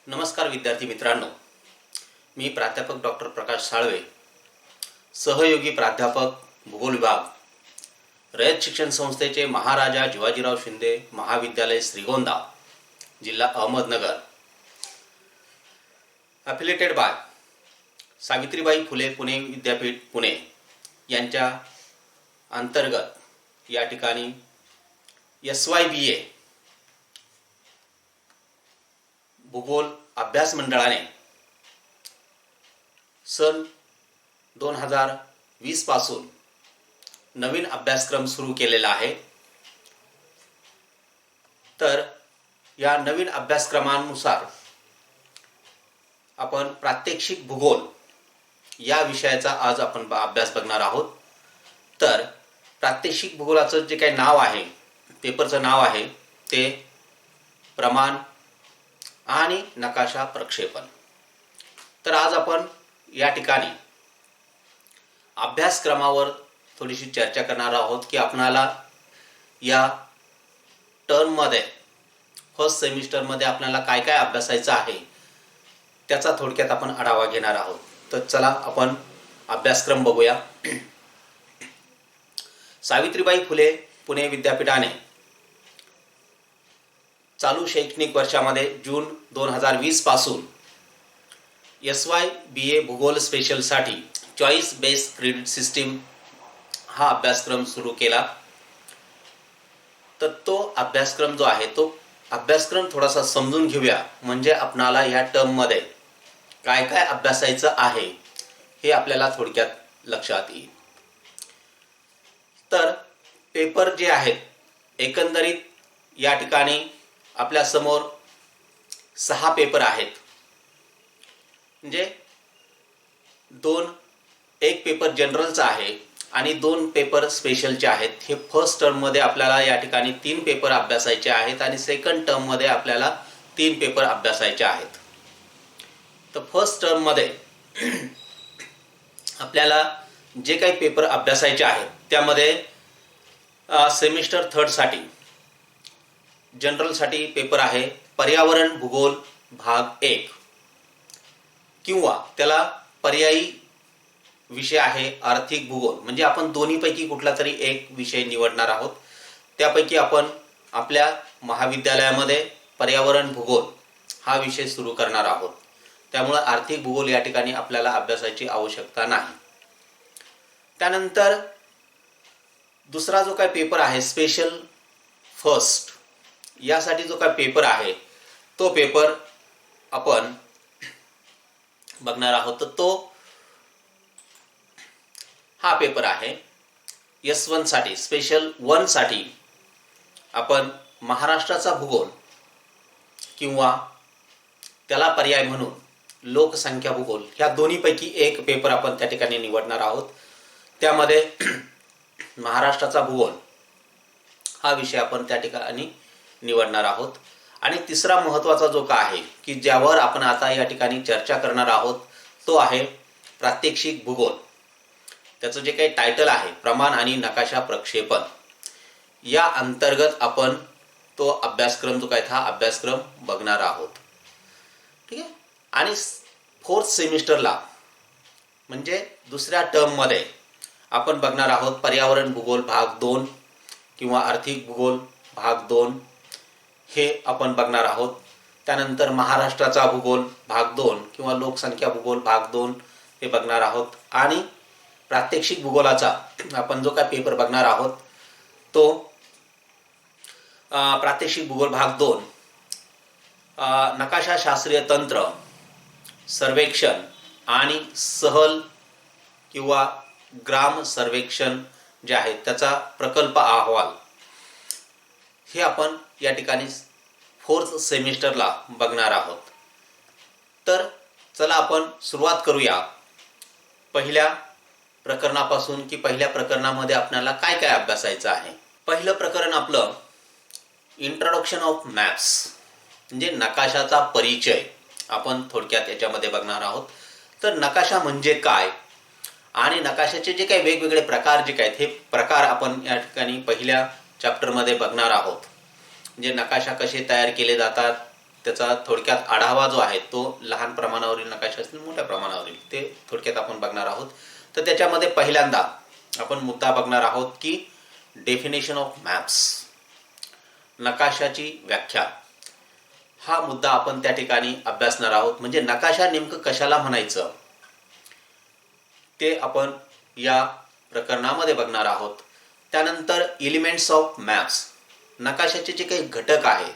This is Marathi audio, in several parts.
नमस्कार विद्यार्थी मित्रांनो, मी प्राध्यापक डॉक्टर प्रकाश साळवे, सहयोगी प्राध्यापक भूगोल विभाग, रयत शिक्षण संस्थेचे महाराजा जिवाजीराव शिंदे महाविद्यालय श्रीगोंदा, जिल्हा अहमदनगर, अफिलिएटेड बाय सावित्रीबाई फुले पुणे विद्यापीठ पुणे यांच्या अंतर्गत या ठिकाणी SYBA भूगोल अभ्यास मंडळाने सन 2020 पासून नवीन अभ्यासक्रम सुरू केलेला आहे। तर या नवीन अभ्यासक्रमानुसार आपण प्रात्यक्षिक भूगोल या विषयाचा आज आपण अभ्यास बघणार आहोत। तर प्रात्यक्षिक भूगोलाचं जे काही नाव आहे, पेपरचं नाव आहे ते प्रमाण आणि नकाशा प्रक्षेपण। तर आज आपण या ठिकाणी अभ्यासक्रमावर थोडीशी चर्चा करणार आहोत की आपणाला या टर्म मध्ये फर्स्ट सेमिस्टर मध्ये आपल्याला काय काय अभ्यासायचं आहे त्याचा थोडक्यात आपण आढावा घेणार आहोत। तर चला आपण अभ्यासक्रम बघूया। सावित्रीबाई फुले पुणे विद्यापीठाने चालू शैक्षणिक वर्षामध्ये जून 2020 पासून SYBA भूगोल स्पेशल साठी चॉईस बेस्ड क्रेडिट सिस्टीम हा अभ्यासक्रम सुरू केला। तर तो अभ्यासक्रम जो आहे तो अभ्यासक्रम थोडासा समजून घेऊया, म्हणजे आपणाला या टर्म मध्ये काय काय अभ्यासायचं आहे हे आपल्याला थोडक्यात लक्षात येईल। तर पेपर जे आहेत, एकंदरीत या ठिकाणी आपल्या समोर 6 पेपर आहेत, म्हणजे एक पेपर जनरलचा आहे आणि 2 पेपर स्पेशलचे आहेत। हे फर्स्ट टर्म मध्ये आपल्याला या ठिकाणी 3 पेपर अभ्यासायचे आहेत आणि सेकंड टर्म मध्ये आपल्याला 3 पेपर अभ्यासायचे आहेत। तर फर्स्ट टर्म मध्ये आपल्याला जे काही पेपर अभ्यासायचे आहेत त्यामध्ये सेमिस्टर 3 साठी जनरल साठी पेपर आहे पर्यावरण भूगोल भाग 1, किंवा त्याला पर्यायी विषय आहे आर्थिक भूगोल। म्हणजे आपण दोन्हीपैकी कुठला तरी एक विषय निवडणार आहोत। त्यापैकी आपण आपल्या महाविद्यालयामध्ये पर्यावरण भूगोल हा विषय सुरू करणार आहोत। त्यामुळे आर्थिक भूगोल या ठिकाणी आपल्याला अभ्यासाची आवश्यकता नाही। त्यानंतर दुसरा जो काही पेपर आहे स्पेशल फर्स्ट यासाठी जो काही पेपर आहे तो पेपर आपण बघणार आहोत। तर तो हा पेपर आहे S1 साठी, स्पेशल 1 साठी आपण महाराष्ट्राचा भूगोल किंवा त्याला पर्याय म्हणून लोकसंख्या भूगोल ह्या दोन्हीपैकी एक पेपर आपण त्या ठिकाणी निवडणार आहोत। त्यामध्ये महाराष्ट्राचा भूगोल हा विषय आपण त्या ठिकाणी निवडणार आहोत। आणि तिसरा महत्त्वाचा जो का आहे की ज्यावर आपण आता या ठिकाणी चर्चा करणार आहोत तो आहे प्रात्यक्षिक भूगोल। त्याचं जे काही टायटल आहे प्रमाण आणि नकाशा प्रक्षेपण, या अंतर्गत आपण तो अभ्यासक्रम जो काय हा अभ्यासक्रम बघणार आहोत। ठीक आहे। आणि फोर्थ सेमिस्टरला म्हणजे दुसऱ्या टर्म मध्ये आपण बघणार आहोत पर्यावरण भूगोल भाग 2 किंवा आर्थिक भूगोल भाग 2 हे आपण बघणार आहोत। त्यानंतर महाराष्ट्राचा भूगोल भाग 2 किंवा लोकसंख्या भूगोल भाग 2 हे बघणार आहोत। आणि प्रात्यक्षिक भूगोलाचा आपण जो काय पेपर बघणार आहोत तो प्रात्यक्षिक भूगोल भाग 2 नकाशा शास्त्रीय तंत्र, सर्वेक्षण आणि सहल किंवा ग्राम सर्वेक्षण जे आहे त्याचा प्रकल्प अहवाल हे आपण या ठिकाणी फोर्थ सेमिस्टरला बघणार आहोत। तर चला आपण सुरुवात करूया पहिल्या प्रकरणापासून की पहिल्या प्रकरणामध्ये आपल्याला काय काय अभ्यासायचं आहे। पहिलं प्रकरण आपलं इंट्रोडक्शन ऑफ मॅप्स, म्हणजे नकाशाचा परिचय आपण थोडक्यात याच्यामध्ये बघणार आहोत। तर नकाशा म्हणजे काय आणि नकाशाचे जे काही वेगवेगळे प्रकार जे आहेत हे प्रकार आपण या ठिकाणी पहिल्या चॅप्टर मध्ये बघणार आहोत। म्हणजे नकाशा कसे तयार केले जातात, त्याचा थोडक्यात आढावा जो आहे तो लहान प्रमाणावरील नकाशे असतील, मोठ्या प्रमाणावरील, ते थोडक्यात आपण बघणार आहोत. तर त्याच्यामध्ये पहिल्यांदा आपण मुद्दा बघणार आहोत की डेफिनेशन ऑफ मॅप्स, नकाशाची व्याख्या. हा मुद्दा आपण त्या ठिकाणी अभ्यासणार आहोत. म्हणजे नकाशा नेमकं कशाला म्हणायचं ते आपण या प्रकरणामध्ये बघणार आहोत. त्यानंतर एलिमेंट्स ऑफ मॅप्स, नकाशाचे जे काही घटक आहेत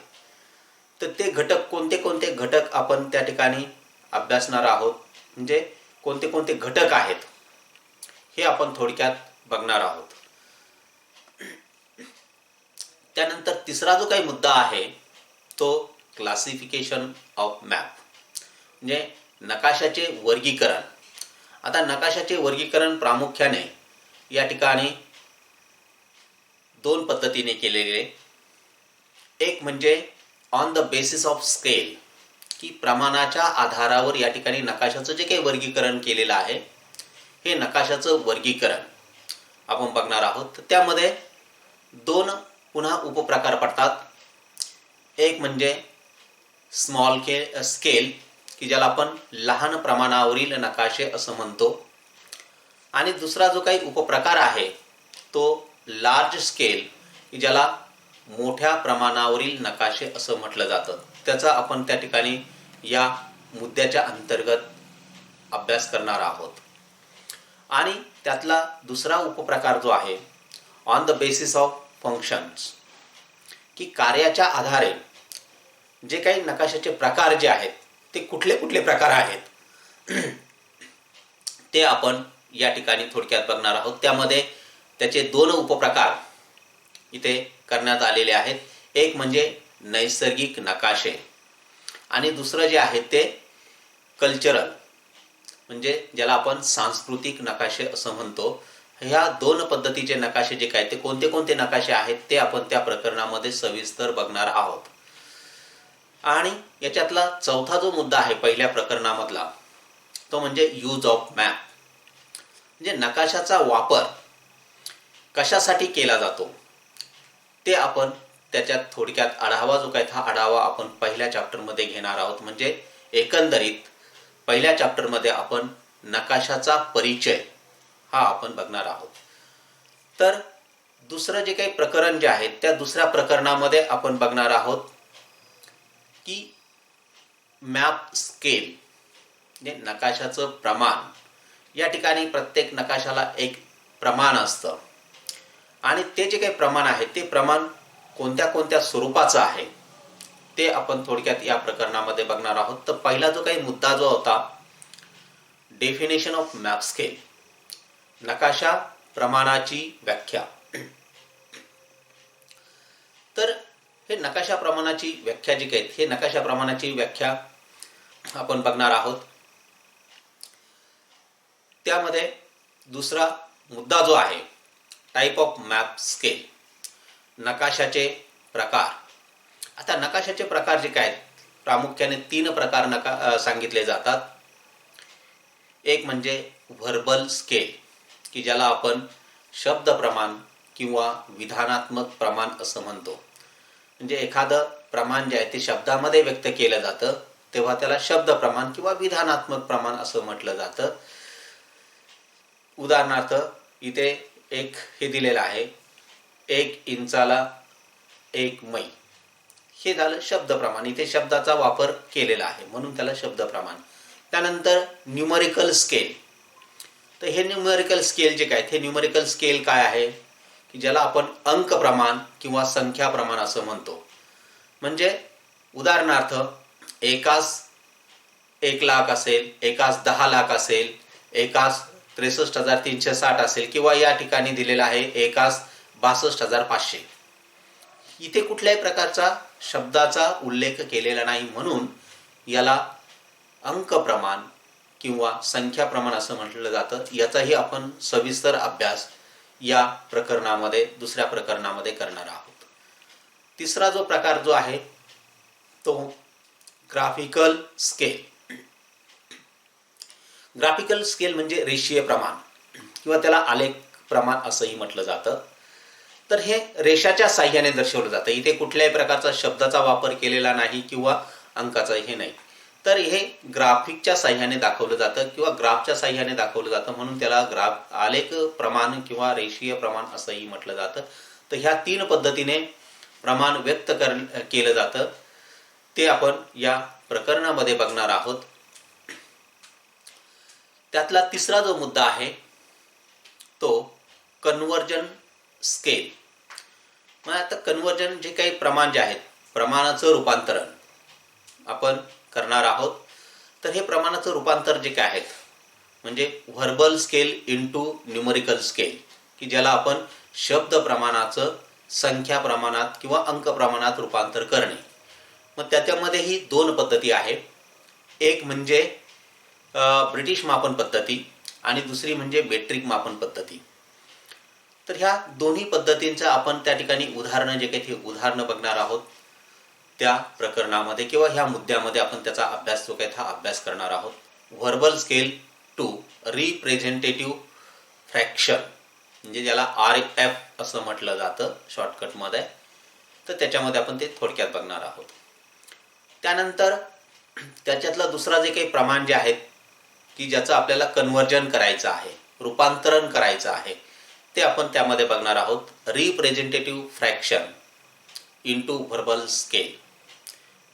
तर ते घटक कोणते कोणते घटक आपण त्या ठिकाणी अभ्यासणार आहोत. म्हणजे कोणते कोणते घटक आहेत हे आपण थोडक्यात बघणार आहोत. त्यानंतर तिसरा जो काही मुद्दा आहे तो क्लासिफिकेशन ऑफ मॅप, म्हणजे नकाशाचे वर्गीकरण. आता नकाशाचे वर्गीकरण प्रामुख्याने या ठिकाणी दोन पद्धतीने केलेले. एक म्हणजे on the basis of scale, की प्रमाणाच्या आधारावर या ठिकाणी नकाशाचं जे काही वर्गीकरण केलेलं आहे हे नकाशाचं वर्गीकरण आपण बघणार आहोत. त्यामध्ये दोन पुन्हा उपप्रकार पडतात. एक म्हणजे स्मॉल स्केल, की ज्याला आपण लहान प्रमाणावरील नकाशे असं म्हणतो. आणि दुसरा जो काही उपप्रकार आहे तो लार्ज स्केल, की ज्याला मोठ्या प्रमाणावरील नकाशे असं म्हटलं जातं. त्याचा आपण त्या ठिकाणी या मुद्द्याच्या अंतर्गत अभ्यास करणार आहोत. आणि त्यातला दुसरा उपप्रकार जो आहे on the basis of functions, की कार्याच्या आधारे जे काही नकाशाचे प्रकार जे आहेत ते कुठले कुठले प्रकार आहेत ते आपण या ठिकाणी थोडक्यात बघणार आहोत. त्यामध्ये त्याचे दोन उपप्रकार इथे करण्यात आलेले आहेत. एक म्हणजे नैसर्गिक नकाशे आणि दुसरं जे आहे ते कल्चरल, म्हणजे ज्याला आपण सांस्कृतिक नकाशे असं म्हणतो. ह्या दोन पद्धतीचे नकाशे जे काय ते कोणते कोणते नकाशे आहेत ते आपण त्या प्रकरणामध्ये सविस्तर बघणार आहोत. आणि याच्यातला चौथा जो मुद्दा आहे पहिल्या प्रकरणामधला तो म्हणजे यूज ऑफ मॅप, म्हणजे नकाशाचा वापर कशासाठी केला जातो ते आपण त्याच्यात थोडक्यात आढावा जो काय हा आढावा आपण पहिल्या चॅप्टरमध्ये घेणार आहोत. म्हणजे एकंदरीत पहिल्या चॅप्टरमध्ये आपण नकाशाचा परिचय हा आपण बघणार आहोत. तर दुसरं जे काही प्रकरण जे आहे त्या दुसऱ्या प्रकरणामध्ये आपण बघणार आहोत की मॅप स्केल, म्हणजे नकाशाचं प्रमाण. या ठिकाणी प्रत्येक नकाशाला एक प्रमाण असतं आणि ते जे काही प्रमाण आहे ते प्रमाण कोणत्या कोणत्या स्वरूपाचं आहे ते आपण थोडक्यात या प्रकरणामध्ये बघणार आहोत. तर पहिला जो काही मुद्दा जो होता डेफिनेशन ऑफ मॅप स्केल, नकाशा प्रमाणाची व्याख्या. तर हे नकाशा प्रमाणाची व्याख्या जी काही हे नकाशा प्रमाणाची व्याख्या आपण बघणार आहोत. त्यामध्ये दुसरा मुद्दा जो आहे टाइप ऑफ मॅप स्केल, नकाशाचे प्रकार. आता नकाशाचे प्रकार जे काय प्रामुख्याने तीन प्रकार सांगितले जातात. एक म्हणजे व्हर्बल स्केल, की ज्याला आपण शब्द प्रमाण किंवा विधानात्मक प्रमाण असं म्हणतो. म्हणजे एखादं प्रमाण जे आहे ते शब्दामध्ये व्यक्त केलं जातं तेव्हा त्याला शब्द प्रमाण किंवा विधानात्मक प्रमाण असं म्हटलं जातं. उदाहरणार्थ इथे एक हे दिलेलं आहे 1 इंचाला 1 मै, हे झालं शब्द प्रमाण. इथे शब्दाचा वापर केलेला आहे म्हणून त्याला शब्द प्रमाण. त्यानंतर न्यूमरिकल स्केल. तर हे न्यूमरिकल स्केल जे काय हे न्यूमरिकल स्केल काय आहे की ज्याला आपण अंक प्रमाण किंवा संख्या प्रमाण असं म्हणतो. म्हणजे उदाहरणार्थ एकास 1 लाख असेल, एकास 10 लाख असेल, एकास 63,360 असेल किंवा या ठिकाणी दिलेला आहे एकास 62,500. इथे कुठल्याही प्रकारचा शब्दाचा उल्लेख केलेला नाही म्हणून याला अंक प्रमाण किंवा संख्या प्रमाण असं म्हटलं जातं. याचाही आपण सविस्तर अभ्यास या प्रकरणामध्ये दुसऱ्या प्रकरणामध्ये करणार आहोत. तिसरा जो प्रकार जो आहे तो ग्राफिकल स्केल. ग्राफिकल स्केल म्हणजे रेषीय प्रमाण किंवा त्याला आलेख प्रमाण असंही म्हटलं जातं. तर हे रेषाच्या साह्याने दर्शवलं जातं. इथे कुठल्याही प्रकारचा शब्दाचा वापर केलेला नाही किंवा अंकाचं हे नाही. तर हे ग्राफिकच्या साह्याने दाखवलं जातं किंवा ग्राफच्या साह्याने दाखवलं जातं, म्हणून त्याला ग्राफ आलेख प्रमाण किंवा रेषीय प्रमाण असंही म्हटलं जातं. तर ह्या 3 पद्धतीने प्रमाण व्यक्त केलं जातं, ते आपण या प्रकरणामध्ये बघणार आहोत. त्यातला तिसरा जो मुद्दा आहे तो कन्वर्जन स्केल. मग आता कन्वर्जन जे काही प्रमाण जे आहेत, प्रमाणाचं रूपांतरण आपण करणार आहोत. तर हे प्रमाणाचं रूपांतर जे काय आहेत म्हणजे verbal scale into numerical scale, की ज्याला आपण शब्द प्रमाणाचं संख्या प्रमाणात किंवा अंक प्रमाणात रूपांतर करणे. मग त्याच्यामध्येही 2 पद्धती आहेत. एक म्हणजे ब्रिटिश मापन पद्धती आणि दुसरी म्हणजे मेट्रिक मापन पद्धती. तर ह्या दोन्ही पद्धतींचं आपण त्या ठिकाणी उदाहरणं जे काही उदाहरणं बघणार आहोत त्या प्रकरणामध्ये किंवा ह्या मुद्द्यामध्ये आपण त्याचा अभ्यास जो काही हा अभ्यास करणार आहोत. Verbal scale to representative fraction, म्हणजे ज्याला RF असं म्हटलं जातं शॉर्टकटमध्ये. तर त्याच्यामध्ये आपण ते थोडक्यात बघणार आहोत. त्यानंतर त्याच्यातला दुसरा जे काही प्रमाण जे आहेत की ज्याचं आपल्याला कन्वर्जन करायचं आहे, रूपांतरण करायचं आहे, ते आपण त्यामध्ये बघणार आहोत. Representative fraction into verbal scale,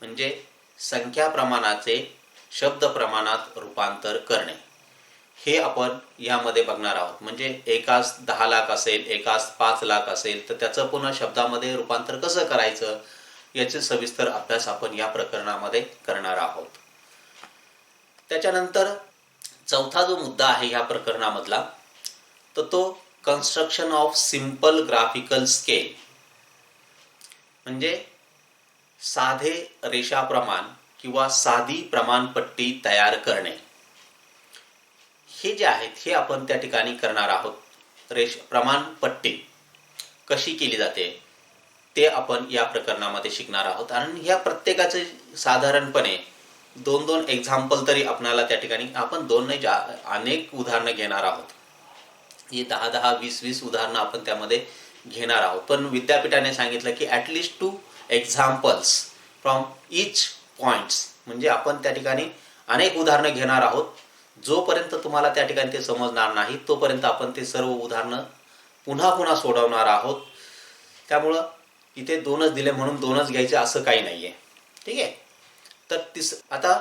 म्हणजे संख्या प्रमाणाचे शब्द प्रमाणात रूपांतर करणे, हे आपण यामध्ये बघणार आहोत. म्हणजे एकास 10 लाख असेल, एकास 5 लाख असेल, तर त्याचं पुन्हा शब्दामध्ये रूपांतर कसं करायचं याचे सविस्तर अभ्यास आपण या प्रकरणामध्ये करणार आहोत. त्याच्यानंतर चौथा जो मुद्दा आहे या प्रकरणामधला, तर तो construction of simple graphical scale, म्हणजे साधे रेषाप्रमाण किंवा साधी प्रमाणपट्टी तयार करणे. हे जे आहेत हे आपण त्या ठिकाणी करणार आहोत. प्रमाणपट्टी कशी केली जाते ते आपण या प्रकरणामध्ये शिकणार आहोत. आणि ह्या प्रत्येकाचे साधारणपणे 2-2 एक्झाम्पल तरी आपल्याला त्या ठिकाणी, आपण 2 नाही अनेक उदाहरणं घेणार आहोत. ही 10-10, 20-20 उदाहरणं आपण त्यामध्ये घेणार आहोत. पण विद्यापीठाने सांगितलं की at least 2 examples from each points, म्हणजे आपण त्या ठिकाणी अनेक उदाहरणं घेणार आहोत. जोपर्यंत तुम्हाला त्या ठिकाणी ते समजणार नाही तोपर्यंत आपण ते सर्व उदाहरणं पुन्हा पुन्हा सोडवणार आहोत. त्यामुळं इथे 2च दिले म्हणून 2च घ्यायचे असं काही नाही आहे. ठीक आहे. तर आता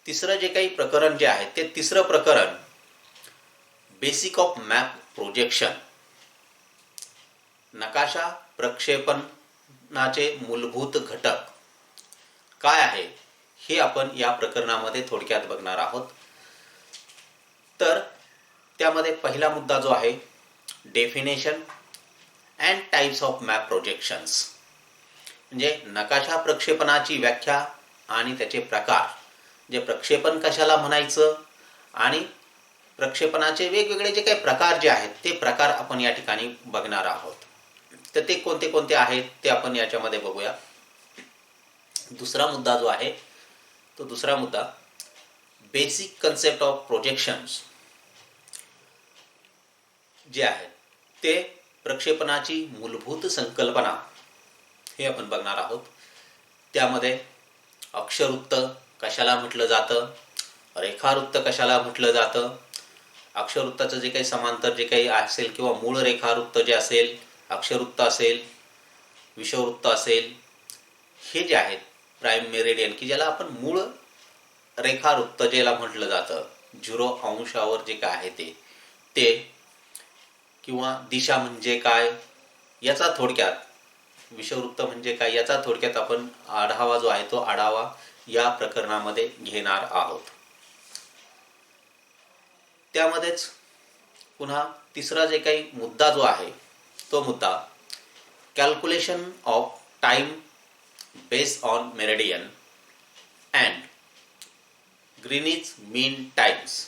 तिसरं जे काही प्रकरण जे आहे ते तिसरं प्रकरण बेसिक ऑफ मॅप प्रोजेक्शन, नकाशा प्रक्षेपणाचे मूलभूत घटक काय आहे हे आपण या प्रकरणामध्ये थोडक्यात बघणार आहोत. तर त्यामध्ये पहिला मुद्दा जो आहे definition and types of map projections, म्हणजे नकाशा प्रक्षेपणाची व्याख्या आणि त्याचे प्रकार, जे प्रक्षेपण कशाला म्हणायचं आणि प्रक्षेपणाचे वेगवेगळे जे काही प्रकार जे आहेत ते प्रकार आपण या ठिकाणी बघणार आहोत. तर ते कोणते कोणते आहेत ते आपण याच्यामध्ये बघूया. दुसरा मुद्दा जो आहे तो दुसरा मुद्दा बेसिक कन्सेप्ट ऑफ प्रोजेक्शन्स जे आहे ते प्रक्षेपणाची मूलभूत संकल्पना हे आपण बघणार आहोत. त्यामध्ये अक्षरवृत्त कशाला म्हटलं जातं, रेखावृत्त कशाला म्हटलं जातं, अक्षरवृत्ताचं जे काही समांतर जे काही असेल किंवा मूळ रेखावृत्त जे असेल, अक्षरवृत्त असेल, विषुववृत्त असेल, हे जे आहेत प्राइम मेरिडियन, की ज्याला आपण मूळ रेखावृत्त ज्याला म्हटलं जातं, 0 अंशावर जे काय आहे ते किंवा दिशा म्हणजे काय याचा थोडक्यात, विषुववृत्त म्हणजे काय याचा थोडक्यात आपण आढावा जो आहे तो आढावा या प्रकरणामध्ये घेणार आहोत. त्यामध्येच पुन्हा तिसरा जे काही मुद्दा जो आहे तो मुद्दा calculation of time based on meridian and Greenwich mean times,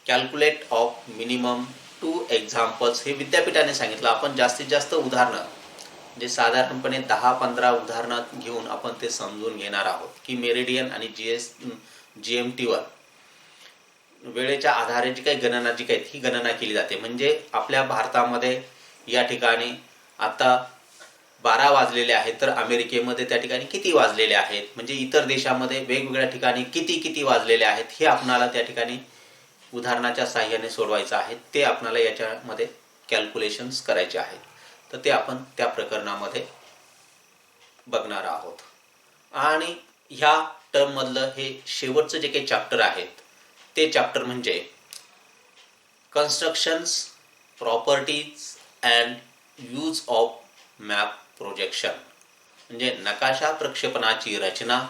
calculate of minimum 2 examples, हे विद्यापीठाने सांगितलं. आपण जास्तीत जास्त उदाहरणं जे साधारणपणे 10-15 उदाहरणं घेऊन आपण ते समजून घेणार आहोत की मेरिडियन आणि GMTवर वेळेच्या आधारे जी काही गणना जी काही ही गणना केली जाते. म्हणजे आपल्या भारतामध्ये या ठिकाणी आता 12 वाजलेले आहेत तर अमेरिकेमध्ये त्या ठिकाणी किती वाजलेले आहेत, म्हणजे इतर देशामध्ये वेगवेगळ्या ठिकाणी किती वाजलेले आहेत हे आपणाला त्या ठिकाणी उदाहरणाच्या साहाय्याने सोडवायचं आहे. ते आपणाला याच्यामध्ये कॅल्क्युलेशन्स करायचे आहेत. तर ते आपण त्या प्रकरणामध्ये बघणार आहोत. आणि ह्या टर्ममधलं हे शेवटचं जे काही चॅप्टर आहेत ते चॅप्टर म्हणजे constructions, properties and use of map projection, म्हणजे नकाशा प्रक्षेपणाची रचना,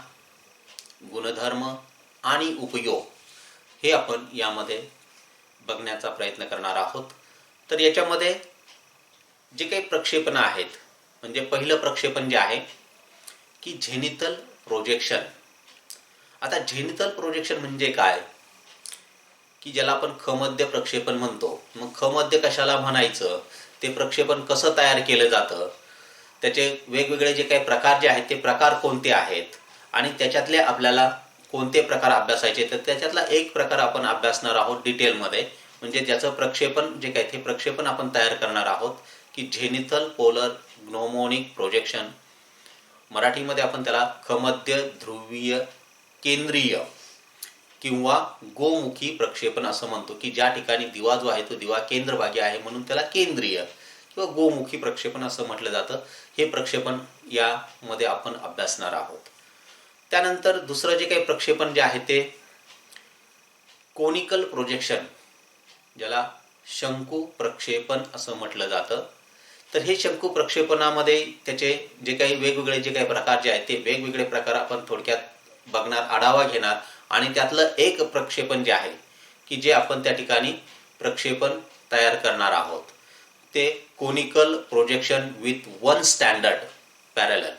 गुणधर्म आणि उपयोग हे आपण यामध्ये बघण्याचा प्रयत्न करणार आहोत. तर याच्यामध्ये जे काही प्रक्षेपण आहेत, म्हणजे पहिलं प्रक्षेपण जे आहे की झेनिथल प्रोजेक्शन. आता झेनिथल प्रोजेक्शन म्हणजे काय, की ज्याला आपण खमध्य प्रक्षेपण म्हणतो. मग खमध्य कशाला म्हणायचं, ते प्रक्षेपण कसं तयार केलं जातं, त्याचे वेगवेगळे जे काही प्रकार जे आहेत ते प्रकार कोणते आहेत आणि त्याच्यातले आपल्याला कोणते प्रकार अभ्यासायचे, तर त्याच्यातला एक प्रकार आपण अभ्यासणार आहोत डिटेलमध्ये. म्हणजे ज्याचं प्रक्षेपण जे काही ते प्रक्षेपण आपण तयार करणार आहोत की झेनिथल पोलर ग्नोमोनिक प्रोजेक्शन. मराठीमध्ये आपण त्याला खमध्य ध्रुवीय केंद्रीय किंवा गोमुखी प्रक्षेपण असं म्हणतो, की ज्या ठिकाणी दिवा जो आहे तो दिवा केंद्रभागी आहे म्हणून त्याला केंद्रीय किंवा गोमुखी प्रक्षेपण असं म्हटलं जातं. हे प्रक्षेपण यामध्ये आपण अभ्यासणार आहोत. त्यानंतर दुसरं जे काही प्रक्षेपण जे आहे ते कोनिकल प्रोजेक्शन, ज्याला शंकू प्रक्षेपण असं म्हटलं जातं. तर हे शंकू प्रक्षेपणामध्ये त्याचे जे काही वेगवेगळे जे काही प्रकार जे आहेत ते वेगवेगळे प्रकार आपण थोडक्यात बघणार, आढावा घेणार. आणि त्यातलं एक प्रक्षेपण जे आहे की जे आपण त्या ठिकाणी प्रक्षेपण तयार करणार आहोत ते conical projection with one standard parallel,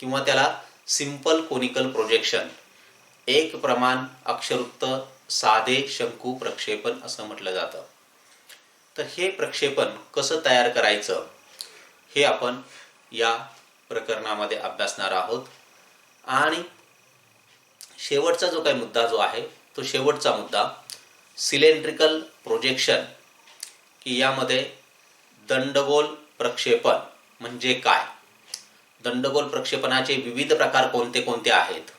किंवा त्याला सिंपल कोनिकल प्रोजेक्शन, एक प्रमाण अक्षरयुक्त साधे शंकू प्रक्षेपण असं म्हटलं जातं. तर हे प्रक्षेपण कसं तयार करायचं हे आपण या प्रकरणामध्ये अभ्यासणार आहोत. आणि शेवटचा जो काही मुद्दा जो आहे तो शेवटचा मुद्दा सिलेंड्रिकल प्रोजेक्शन, की यामध्ये दंडगोल प्रक्षेपण म्हणजे काय, दंडगोल प्रक्षेपणाचे विविध प्रकार कोणते कोणते आहेत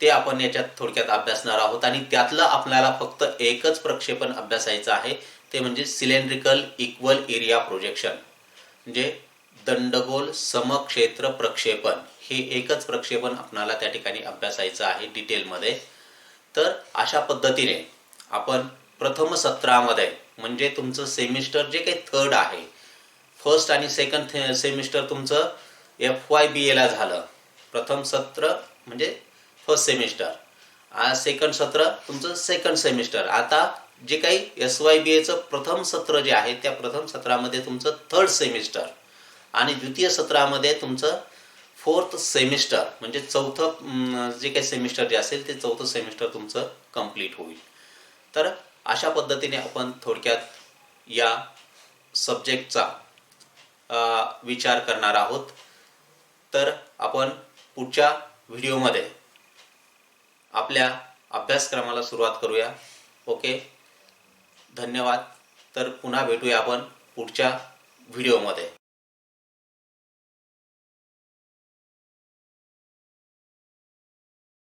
ते आपण याच्यात थोडक्यात अभ्यासणार आहोत. आणि त्यातलं आपल्याला फक्त एकच प्रक्षेपण अभ्यासायचं आहे, ते म्हणजे सिलेंड्रिकल इक्वल एरिया प्रोजेक्शन, म्हणजे दंडगोल समक्षेत्र प्रक्षेपण. हे एकच प्रक्षेपण आपल्याला त्या ठिकाणी अभ्यासायचं आहे डिटेलमध्ये. तर अशा पद्धतीने आपण प्रथम सत्रामध्ये, म्हणजे तुमचं सेमिस्टर जे काही थर्ड आहे, फर्स्ट आणि सेकंड सेमिस्टर तुमचं FYBA ला झालं. प्रथम सत्र म्हणजे फर्स्ट सेमिस्टर, सेकंड सत्र तुमचं सेकंड सेमिस्टर. आता जे काही SYBAचं प्रथम सत्र जे आहे त्या प्रथम सत्रामध्ये तुमचं थर्ड सेमिस्टर आणि द्वितीय सत्रामध्ये तुमचं फोर्थ सेमिस्टर, म्हणजे चौथं जे काही सेमिस्टर जे असेल ते चौथं सेमिस्टर तुमचं कंप्लीट होईल. तर अशा पद्धतीने आपण थोडक्यात या सब्जेक्टचा विचार करणार आहोत. तर आपण पुढच्या व्हिडिओमध्ये आपल्या अभ्यासक्रमाला सुरुवात करूया. ओके, धन्यवाद. तर पुन्हा भेटूया आपण पुढच्या व्हिडिओमध्ये.